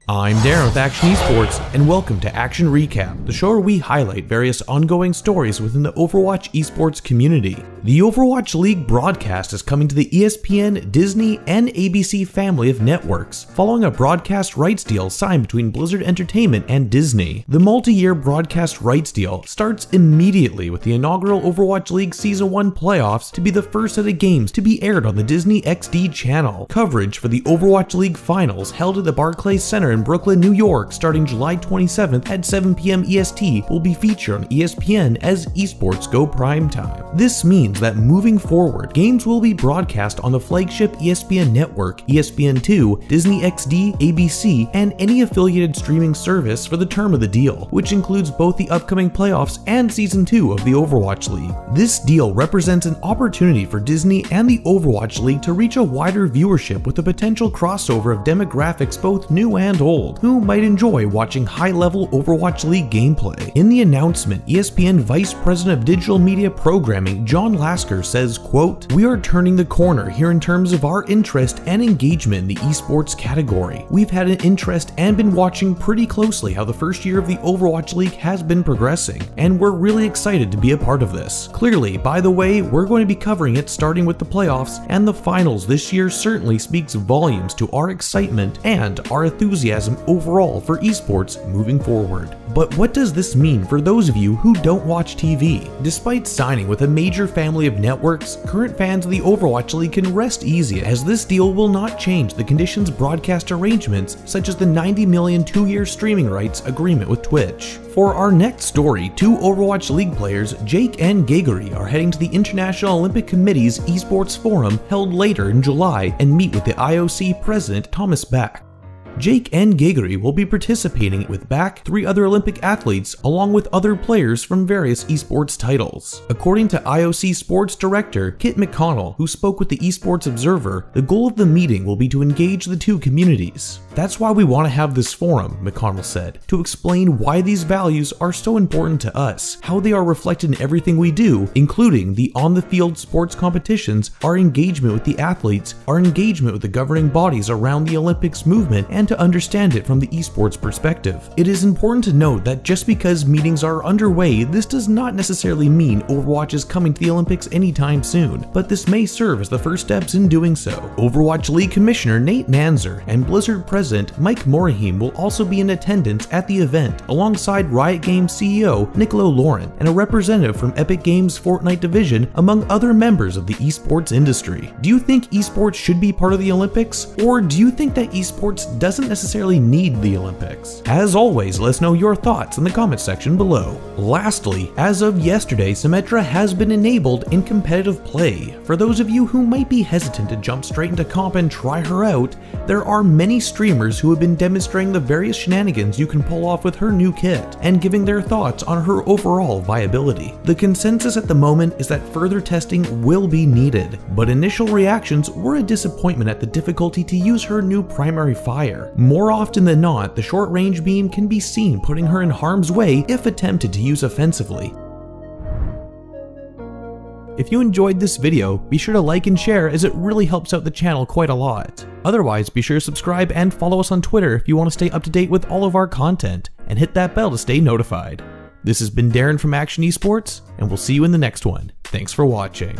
I'm Darren with Akshon Esports, and welcome to Action Recap, the show where we highlight various ongoing stories within the Overwatch esports community. The Overwatch League broadcast is coming to the ESPN, Disney, and ABC family of networks, following a broadcast rights deal signed between Blizzard Entertainment and Disney. The multi-year broadcast rights deal starts immediately with the inaugural Overwatch League Season 1 playoffs to be the first set of games to be aired on the Disney XD channel. Coverage for the Overwatch League finals held at the Barclays Center in Brooklyn, New York, starting July 27th at 7 p.m. EST, will be featured on ESPN as esports go primetime. This means that moving forward, games will be broadcast on the flagship ESPN network, ESPN2, Disney XD, ABC, and any affiliated streaming service for the term of the deal, which includes both the upcoming playoffs and Season 2 of the Overwatch League. This deal represents an opportunity for Disney and the Overwatch League to reach a wider viewership with a potential crossover of demographics both new and old, who might enjoy watching high-level Overwatch League gameplay. In the announcement, ESPN Vice President of Digital Media Programming John Lasker says, quote, "We are turning the corner here in terms of our interest and engagement in the esports category. We've had an interest and been watching pretty closely how the first year of the Overwatch League has been progressing, and we're really excited to be a part of this. Clearly, by the way, we're going to be covering it starting with the playoffs, and the finals this year certainly speaks volumes to our excitement and our enthusiasm overall for esports moving forward." But what does this mean for those of you who don't watch TV? Despite signing with a major family of networks, current fans of the Overwatch League can rest easy, as this deal will not change the conditions broadcast arrangements such as the $90 million 2-year streaming rights agreement with Twitch. For our next story, two Overwatch League players, Jake and Geguri, are heading to the International Olympic Committee's Esports Forum held later in July and meet with the IOC President Thomas Bach. Jake and Geguri will be participating with Bach, 3 other Olympic athletes, along with other players from various esports titles. According to IOC Sports Director Kit McConnell, who spoke with the Esports Observer, the goal of the meeting will be to engage the two communities. "That's why we want to have this forum," McConnell said, "to explain why these values are so important to us, how they are reflected in everything we do, including the on-the-field sports competitions, our engagement with the athletes, our engagement with the governing bodies around the Olympics movement, and to understand it from the esports perspective. It is important to note that just because meetings are underway, this does not necessarily mean Overwatch is coming to the Olympics anytime soon, but this may serve as the first steps in doing so." Overwatch League Commissioner Nate Nanzer and Blizzard President Mike Morhaime will also be in attendance at the event, alongside Riot Games CEO Niccolo Lauren and a representative from Epic Games' Fortnite division, among other members of the esports industry. Do you think esports should be part of the Olympics, or do you think that esports doesn't necessarily need the Olympics? As always, let us know your thoughts in the comment section below. Lastly, as of yesterday, Symmetra has been enabled in competitive play. For those of you who might be hesitant to jump straight into comp and try her out, there are many streamers who have been demonstrating the various shenanigans you can pull off with her new kit, and giving their thoughts on her overall viability. The consensus at the moment is that further testing will be needed, but initial reactions were a disappointment at the difficulty to use her new primary fire. More often than not, the short-range beam can be seen putting her in harm's way if attempted to use offensively. If you enjoyed this video, be sure to like and share, as it really helps out the channel quite a lot. Otherwise, be sure to subscribe and follow us on Twitter if you want to stay up to date with all of our content, and hit that bell to stay notified. This has been Darren from Akshon Esports, and we'll see you in the next one. Thanks for watching.